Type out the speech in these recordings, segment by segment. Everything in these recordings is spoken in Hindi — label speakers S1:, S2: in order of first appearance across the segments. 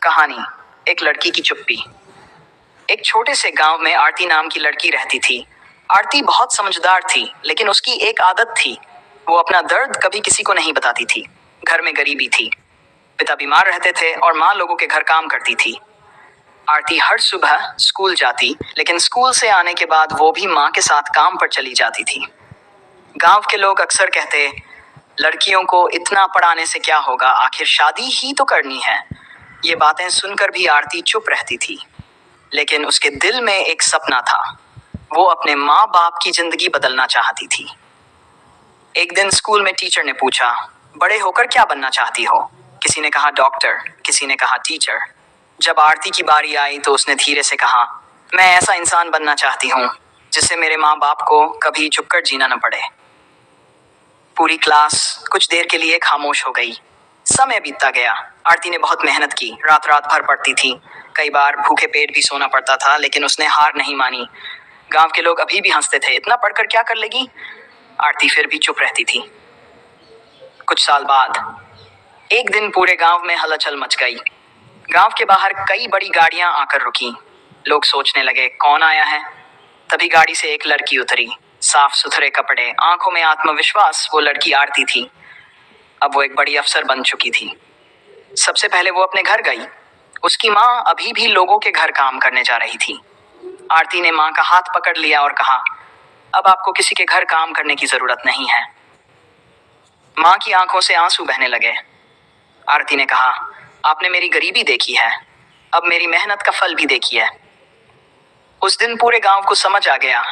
S1: कहानी, एक लड़की की चुप्पी। एक छोटे से गांव में आरती नाम की लड़की रहती थी। आरती बहुत समझदार थी, लेकिन उसकी एक आदत थी। वो अपना दर्द कभी किसी को नहीं बताती थी। घर में गरीबी थी, पिता बीमार रहते थे और माँ लोगों के घर काम करती थी। आरती हर सुबह स्कूल जाती, लेकिन स्कूल से आने के बाद वो भी माँ के साथ काम पर चली जाती थी। गांव के लोग अक्सर कहते, लड़कियों को इतना पढ़ाने से क्या होगा, आखिर शादी ही तो करनी है। ये बातें सुनकर भी आरती चुप रहती थी, लेकिन उसके दिल में एक सपना था। वो अपने माँ बाप की जिंदगी बदलना चाहती थी। एक दिन स्कूल में टीचर ने पूछा, बड़े होकर क्या बनना चाहती हो? किसी ने कहा डॉक्टर, किसी ने कहा टीचर। जब आरती की बारी आई तो उसने धीरे से कहा, मैं ऐसा इंसान बनना चाहती हूँ जिससे मेरे माँ बाप को कभी झुककर जीना न पड़े। पूरी क्लास कुछ देर के लिए खामोश हो गई। समय बीतता गया। आरती ने बहुत मेहनत की, रात रात भर पढ़ती थी। कई बार भूखे पेट भी सोना पड़ता था, लेकिन उसने हार नहीं मानी। गांव के लोग अभी भी हंसते थे, इतना पढ़कर क्या कर लेगी? आरती फिर भी चुप रहती थी। कुछ साल बाद एक दिन पूरे गांव में हलचल मच गई। गांव के बाहर कई बड़ी गाड़ियां आकर रुकी। लोग सोचने लगे, कौन आया है? तभी गाड़ी से एक लड़की उतरी, साफ सुथरे कपड़े, आंखों में आत्मविश्वास। वो लड़की आरती थी। अब वो एक बड़ी अफसर बन चुकी थी। सबसे पहले वो अपने घर गई। उसकी माँ अभी भी लोगों के घर काम करने जा रही थी। आरती ने माँ का हाथ पकड़ लिया और कहा, अब आपको किसी के घर काम करने की जरूरत नहीं है। माँ की आंखों से आंसू बहने लगे। आरती ने कहा, आपने मेरी गरीबी देखी है, अब मेरी मेहनत का फल भी देखिए। उस दिन पूरे गांव को समझ आ गया,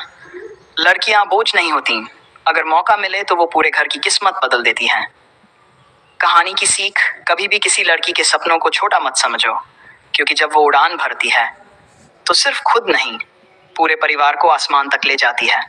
S1: लड़कियां बोझ नहीं होती। अगर मौका मिले तो वो पूरे घर की किस्मत बदल देती हैं। कहानी की सीख, कभी भी किसी लड़की के सपनों को छोटा मत समझो, क्योंकि जब वो उड़ान भरती है तो सिर्फ खुद नहीं, पूरे परिवार को आसमान तक ले जाती है।